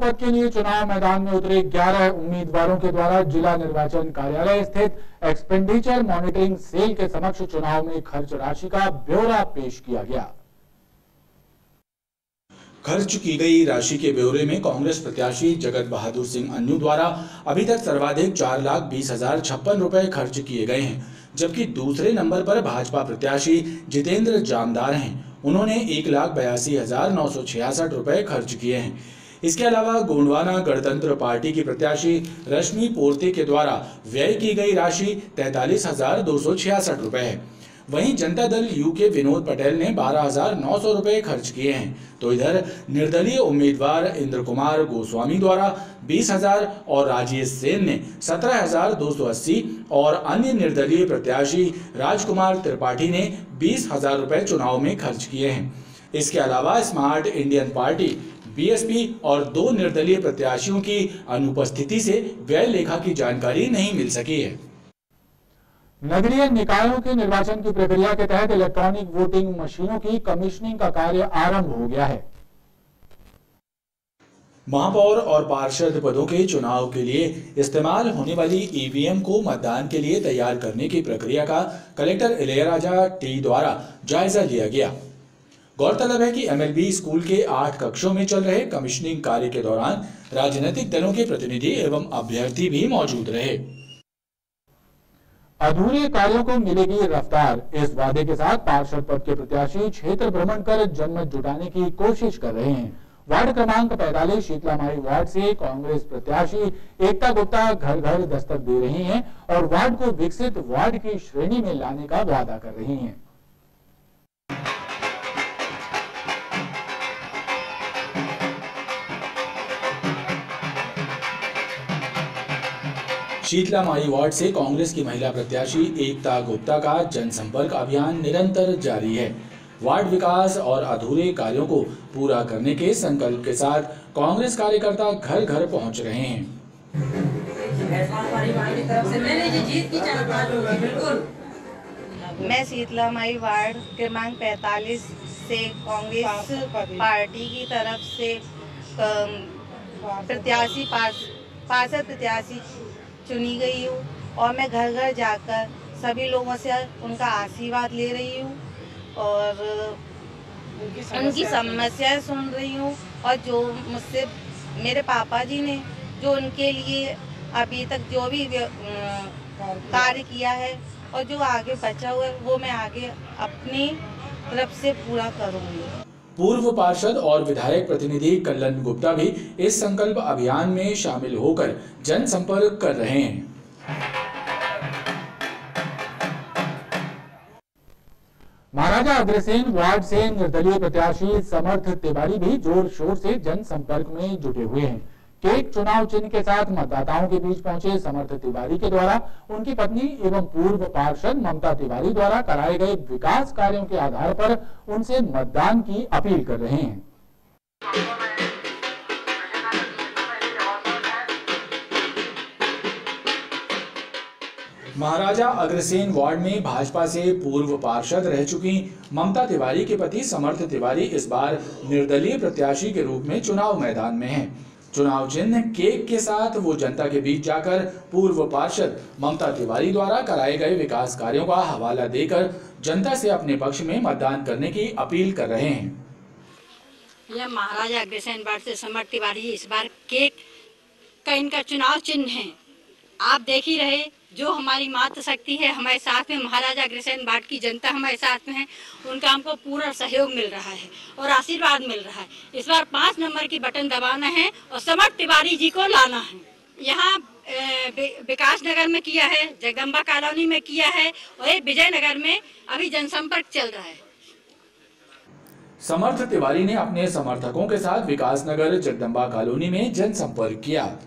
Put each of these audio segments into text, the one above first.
पद के लिए चुनाव मैदान में उतरे 11 उम्मीदवारों के द्वारा जिला निर्वाचन कार्यालय स्थित एक्सपेंडिचर मॉनिटरिंग सेल के समक्ष चुनाव में खर्च राशि का ब्यौरा पेश किया गया। खर्च की गई राशि के ब्यौरे में कांग्रेस प्रत्याशी जगत बहादुर सिंह अन्नू द्वारा अभी तक सर्वाधिक 4,20,056 रुपए खर्च किए गए हैं, जबकि दूसरे नंबर पर भाजपा प्रत्याशी जितेंद्र जामदार हैं। उन्होंने 1,82,966 रुपए खर्च किए हैं। इसके अलावा गोंडवाना गणतंत्र पार्टी की प्रत्याशी रश्मि पोर्ते के द्वारा व्यय की गई राशि 43,266 रुपए है। वहीं जनता दल यू के विनोद पटेल ने 12,900 रुपए खर्च किए हैं, तो इधर निर्दलीय उम्मीदवार इंद्र कुमार गोस्वामी द्वारा 20,000 और राजेश सेन ने 17,280 और अन्य निर्दलीय प्रत्याशी राजकुमार त्रिपाठी ने 20,000 रुपए चुनाव में खर्च किए हैं। इसके अलावा स्मार्ट इंडियन पार्टी, बीएसपी और 2 निर्दलीय प्रत्याशियों की अनुपस्थिति से व्यय लेखा की जानकारी नहीं मिल सकी है। नगरीय निकायों के निर्वाचन की प्रक्रिया के तहत इलेक्ट्रॉनिक वोटिंग मशीनों की कमीशनिंग का कार्य आरंभ हो गया है। महापौर और पार्षद पदों के चुनाव के लिए इस्तेमाल होने वाली ईवीएम को मतदान के लिए तैयार करने की प्रक्रिया का कलेक्टर इलैयाराजा टी द्वारा जायजा लिया गया। गौरतलब है कि एमएलबी स्कूल के 8 कक्षों में चल रहे कमीशनिंग कार्य के दौरान राजनीतिक दलों के प्रतिनिधि एवं अभ्यर्थी भी मौजूद रहे। अधूरे कार्यों को मिलेगी रफ्तार, इस वादे के साथ पार्षद पद के प्रत्याशी क्षेत्र भ्रमण कर जनमत जुटाने की कोशिश कर रहे हैं। वार्ड क्रमांक 45 शीतलामाई वार्ड से कांग्रेस प्रत्याशी एकता गुप्ता घर घर दस्तक दे रही हैं और वार्ड को विकसित वार्ड की श्रेणी में लाने का वादा कर रही हैं। शीतलामाई वार्ड से कांग्रेस की महिला प्रत्याशी एकता गुप्ता का जनसंपर्क अभियान निरंतर जारी है। वार्ड विकास और अधूरे कार्यों को पूरा करने के संकल्प के साथ कांग्रेस कार्यकर्ता घर घर पहुंच रहे हैं। मैं शीतलामाई वार्ड क्रमांक 45 से कांग्रेस पार्टी की तरफ से प्रत्याशी पार्षद प्रत्याशी चुनी गई हूँ और मैं घर घर जाकर सभी लोगों से उनका आशीर्वाद ले रही हूँ और उनकी समस्याएं सुन रही हूँ और जो मुझसे मेरे पापा जी ने जो उनके लिए अभी तक जो भी कार्य किया है और जो आगे बचा हुआ है वो मैं आगे अपनी तरफ से पूरा करूँगी। पूर्व पार्षद और विधायक प्रतिनिधि कल्याण गुप्ता भी इस संकल्प अभियान में शामिल होकर जनसंपर्क कर रहे हैं। महाराजा अग्रसेन वार्ड से निर्दलीय प्रत्याशी समर्थ तिवारी भी जोर शोर से जनसंपर्क में जुटे हुए हैं। केक चुनाव चिन्ह के साथ मतदाताओं के बीच पहुंचे समर्थ तिवारी के द्वारा उनकी पत्नी एवं पूर्व पार्षद ममता तिवारी द्वारा कराए गए विकास कार्यों के आधार पर उनसे मतदान की अपील कर रहे हैं। महाराजा अग्रसेन वार्ड में भाजपा से पूर्व पार्षद रह चुकी ममता तिवारी के पति समर्थ तिवारी इस बार निर्दलीय प्रत्याशी के रूप में चुनाव मैदान में हैं। चुनाव चिन्ह केक के साथ वो जनता के बीच जाकर पूर्व पार्षद ममता तिवारी द्वारा कराए गए विकास कार्यों का हवाला देकर जनता से अपने पक्ष में मतदान करने की अपील कर रहे हैं। यह महाराजा अग्रसेन वार्ड से समर्थ तिवारी इस बार केक का इनका चुनाव चिन्ह है। आप देख ही रहे जो हमारी मातृ शक्ति है हमारे साथ में, महाराजा अग्रसेन वार्ड की जनता हमारे साथ में है, उनका हमको पूरा सहयोग मिल रहा है और आशीर्वाद मिल रहा है। इस बार 5 नंबर की बटन दबाना है और समर्थ तिवारी जी को लाना है। यहाँ विकास नगर में किया है, जगदम्बा कॉलोनी में किया है और विजयनगर में अभी जनसंपर्क चल रहा है। समर्थ तिवारी ने अपने समर्थकों के साथ विकास नगर जगदम्बा कॉलोनी में जनसंपर्क किया।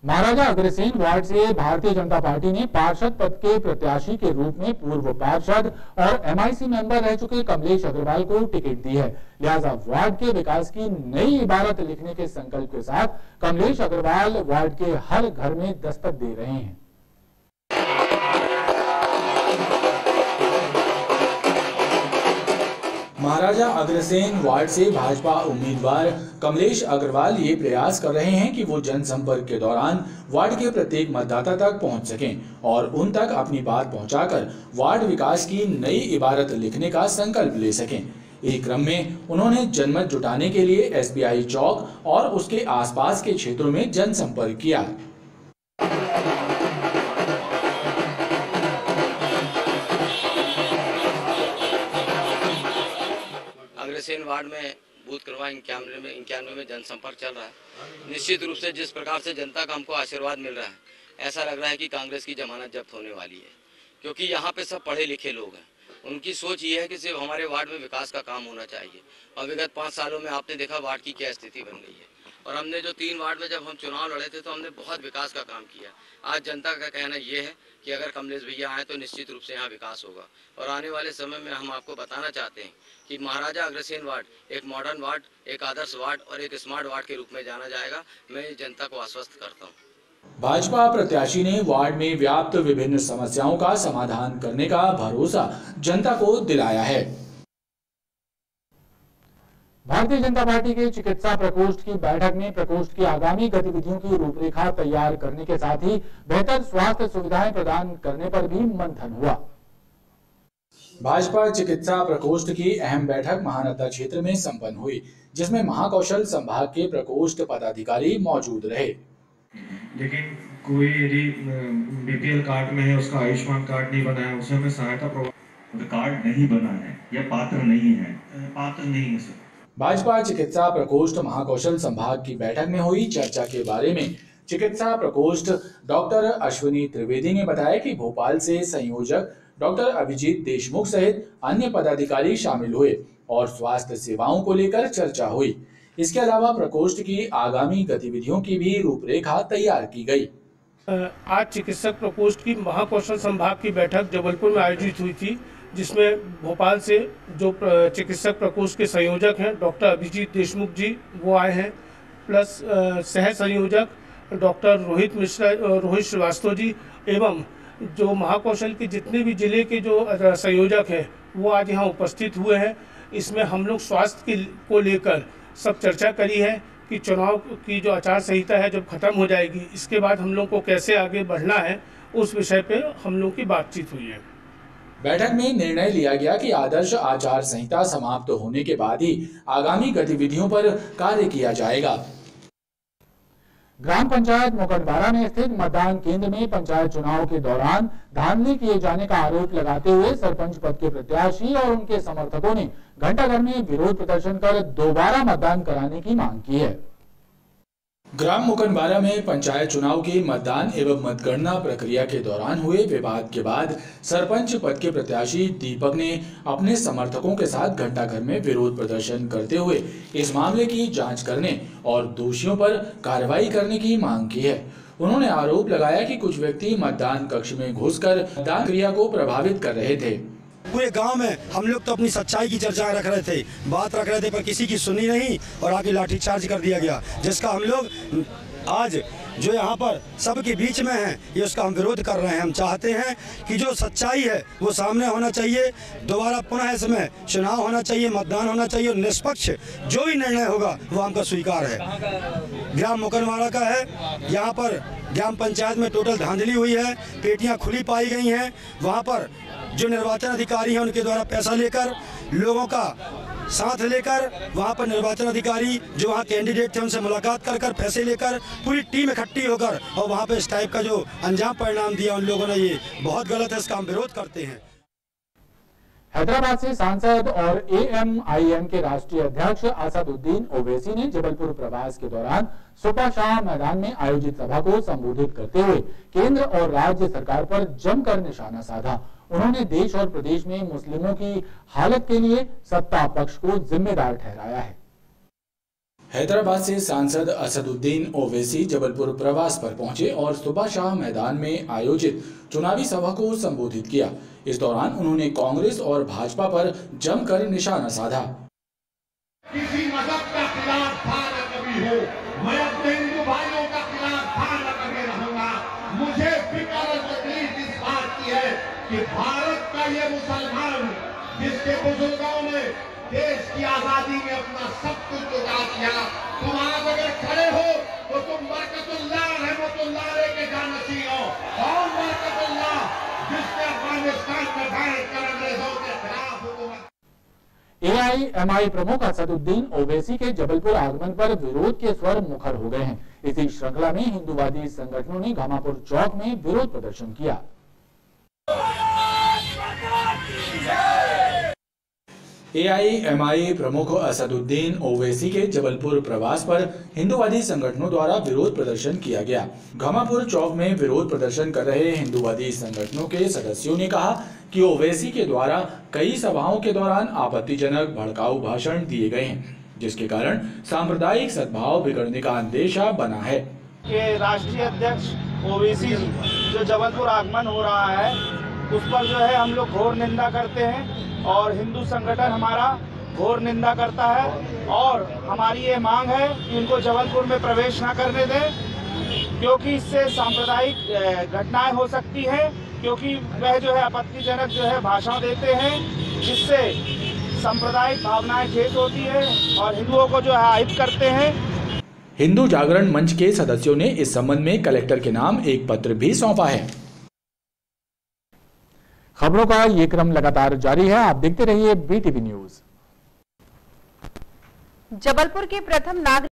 महाराजा अग्रसेन वार्ड से भारतीय जनता पार्टी ने पार्षद पद के प्रत्याशी के रूप में पूर्व पार्षद और एमआईसी मेंबर रह चुके कमलेश अग्रवाल को टिकट दी है। लिहाजा वार्ड के विकास की नई इबारत लिखने के संकल्प के साथ कमलेश अग्रवाल वार्ड के हर घर में दस्तक दे रहे हैं। महाराजा अग्रसेन वार्ड से भाजपा उम्मीदवार कमलेश अग्रवाल ये प्रयास कर रहे हैं कि वो जनसंपर्क के दौरान वार्ड के प्रत्येक मतदाता तक पहुंच सकें और उन तक अपनी बात पहुंचाकर वार्ड विकास की नई इबारत लिखने का संकल्प ले सकें। एक क्रम में उन्होंने जनमत जुटाने के लिए SBI चौक और उसके आसपास के क्षेत्रों में जनसंपर्क किया। अग्रसेन वार्ड में बूथ क्रमांक 91 में जनसंपर्क चल रहा है। निश्चित रूप से जिस प्रकार से जनता का हमको आशीर्वाद मिल रहा है, ऐसा लग रहा है कि कांग्रेस की जमानत जब्त होने वाली है, क्योंकि यहाँ पे सब पढ़े लिखे लोग हैं। उनकी सोच ये है कि सिर्फ हमारे वार्ड में विकास का काम होना चाहिए। और विगत 5 सालों में आपने देखा वार्ड की क्या स्थिति बन गई है। और हमने जो 3 वार्ड में जब हम चुनाव लड़े थे तो हमने बहुत विकास का काम किया। आज जनता का कहना ये है कि अगर कमलेश भैया आए तो निश्चित रूप से यहाँ विकास होगा। और आने वाले समय में हम आपको बताना चाहते हैं कि महाराजा अग्रसेन वार्ड एक मॉडर्न वार्ड, एक आदर्श वार्ड और एक स्मार्ट वार्ड के रूप में जाना जाएगा। मैं जनता को आश्वस्त करता हूँ। भाजपा प्रत्याशी ने वार्ड में व्याप्त विभिन्न समस्याओं का समाधान करने का भरोसा जनता को दिलाया है। भारतीय जनता पार्टी के चिकित्सा प्रकोष्ठ की बैठक में प्रकोष्ठ की आगामी गतिविधियों की रूपरेखा तैयार करने के साथ ही बेहतर स्वास्थ्य सुविधाएं प्रदान करने पर भी मंथन हुआ। भाजपा चिकित्सा प्रकोष्ठ की अहम बैठक महानदा क्षेत्र में संपन्न हुई, जिसमें महाकौशल संभाग के प्रकोष्ठ पदाधिकारी मौजूद रहे। लेकिन कोई यदि BPL कार्ड में है, उसका आयुष्मान कार्ड नहीं बना है, उसे हमें सहायता कार्ड नहीं बना है या पात्र नहीं है सर। भाजपा चिकित्सा प्रकोष्ठ महाकौशल संभाग की बैठक में हुई चर्चा के बारे में चिकित्सा प्रकोष्ठ डॉक्टर अश्विनी त्रिवेदी ने बताया कि भोपाल से संयोजक डॉक्टर अभिजीत देशमुख सहित अन्य पदाधिकारी शामिल हुए और स्वास्थ्य सेवाओं को लेकर चर्चा हुई। इसके अलावा प्रकोष्ठ की आगामी गतिविधियों की भी रूपरेखा तैयार की गई। आज चिकित्सक प्रकोष्ठ की महाकौशल संभाग की बैठक जबलपुर में आयोजित हुई थी, जिसमें भोपाल से जो चिकित्सक प्रकोष्ठ के संयोजक हैं डॉक्टर अभिजीत देशमुख जी वो आए हैं, प्लस सह संयोजक डॉक्टर रोहित श्रीवास्तव जी एवं जो महाकौशल के जितने भी जिले के जो संयोजक हैं वो आज यहाँ उपस्थित हुए हैं। इसमें हम लोग स्वास्थ्य को लेकर सब चर्चा करी है कि चुनाव की जो आचार संहिता है जब खत्म हो जाएगी, इसके बाद हम लोग को कैसे आगे बढ़ना है, उस विषय पे हम लोग की बातचीत हुई है। बैठक में निर्णय लिया गया कि आदर्श आचार संहिता समाप्त होने के बाद ही आगामी गतिविधियों पर कार्य किया जाएगा। ग्राम पंचायत मुकंदवारा में स्थित मतदान केंद्र में पंचायत चुनाव के दौरान धांधली किए जाने का आरोप लगाते हुए सरपंच पद के प्रत्याशी और उनके समर्थकों ने घंटाघर में विरोध प्रदर्शन कर दोबारा मतदान कराने की मांग की है। ग्राम मुकंदवारा में पंचायत चुनाव के मतदान एवं मतगणना प्रक्रिया के दौरान हुए विवाद के बाद सरपंच पद के प्रत्याशी दीपक ने अपने समर्थकों के साथ घंटाघर में विरोध प्रदर्शन करते हुए इस मामले की जांच करने और दोषियों पर कार्रवाई करने की मांग की है। उन्होंने आरोप लगाया कि कुछ व्यक्ति मतदान कक्ष में घुसकर मतदान प्रक्रिया को प्रभावित कर रहे थे। पूरे गांव में हम लोग तो अपनी सच्चाई की चर्चा रख रहे थे, बात रख रहे थे, पर किसी की सुनी नहीं और आगे लाठीचार्ज कर दिया गया, जिसका हम लोग आज जो यहाँ पर सबके बीच में है ये उसका हम विरोध कर रहे हैं। हम चाहते हैं कि जो सच्चाई है वो सामने होना चाहिए, दोबारा पुनः इसमें चुनाव होना चाहिए, मतदान होना चाहिए और निष्पक्ष जो भी निर्णय होगा वो हमका स्वीकार है। ग्राम मुकंदवारा का है, यहाँ पर ग्राम पंचायत में टोटल धांधली हुई है, पेटियाँ खुली पाई गई हैं। वहाँ पर जो निर्वाचन अधिकारी हैं उनके द्वारा पैसा लेकर लोगों का साथ लेकर वहाँ पर निर्वाचन अधिकारी जो वहाँ कैंडिडेट थे उनसे मुलाकात कर पैसे लेकर पूरी टीम इकट्ठी होकर और वहाँ पे इस टाइप का जो अंजाम परिणाम दिया उन लोगों ने, ये बहुत गलत है, इसका हम विरोध करते हैं। हैदराबाद से सांसद और AMIM के राष्ट्रीय अध्यक्ष असदुद्दीन ओवैसी ने जबलपुर प्रवास के दौरान सुपा शाह मैदान में आयोजित सभा को संबोधित करते हुए केंद्र और राज्य सरकार पर जमकर निशाना साधा। उन्होंने देश और प्रदेश में मुस्लिमों की हालत के लिए सत्ता पक्ष को जिम्मेदार ठहराया है। हैदराबाद से सांसद असदुद्दीन ओवैसी जबलपुर प्रवास पर पहुंचे और सुबह शाह मैदान में आयोजित चुनावी सभा को संबोधित किया। इस दौरान उन्होंने कांग्रेस और भाजपा पर जमकर निशाना साधा। किसी मजहब का खिलाफ था न कभी हो, मैं अपने हिंदू भाइयों का खिलाफ था न कभी रहूंगा। मुझे फिक्र और तकलीफ इस बात की है कि भारत का ये मुसलमान जिसके बुजुर्गों ने देश की आजादी में अपना सब कुछ जुटा दिया। तुम आज अगर खड़े हो तो तुम बरकतुल्लाह रहमतुल्लाह के जानसी हो। और बरकतुल्लाह जिसने अफगानिस्तान में बैठ कर अंग्रेजों के खिलाफ हुकूमत। एआईएमआई प्रमुख असदुद्दीन ओवैसी के जबलपुर आगमन पर विरोध के स्वर मुखर हो गए हैं। इसी श्रृंखला में हिंदूवादी संगठनों ने घामापुर चौक में विरोध प्रदर्शन किया। एआईएमआई प्रमुख असदुद्दीन ओवैसी के जबलपुर प्रवास पर हिंदूवादी संगठनों द्वारा विरोध प्रदर्शन किया गया। घामापुर चौक में विरोध प्रदर्शन कर रहे हिंदूवादी संगठनों के सदस्यों ने कहा कि ओवैसी के द्वारा कई सभाओं के दौरान आपत्तिजनक भड़काऊ भाषण दिए गए हैं, जिसके कारण सांप्रदायिक सद्भाव बिगड़ने का अंदेशा बना है। राष्ट्रीय अध्यक्ष ओवैसी जो जबलपुर आगमन हो रहा है उस पर जो है हम लोग घोर निंदा करते हैं और हिंदू संगठन हमारा घोर निंदा करता है और हमारी ये मांग है कि इनको जबलपुर में प्रवेश न करने दें, क्योंकि इससे सांप्रदायिक घटनाएं हो सकती हैं, क्योंकि वह जो है आपत्तिजनक जो है भाषण देते हैं जिससे सांप्रदायिक भावनाएं ठेस होती है और हिंदुओं को जो है आहित करते हैं। हिंदू जागरण मंच के सदस्यों ने इस संबंध में कलेक्टर के नाम एक पत्र भी सौंपा है। खबरों का ये क्रम लगातार जारी है, आप देखते रहिए BTV न्यूज। जबलपुर के प्रथम नागरिक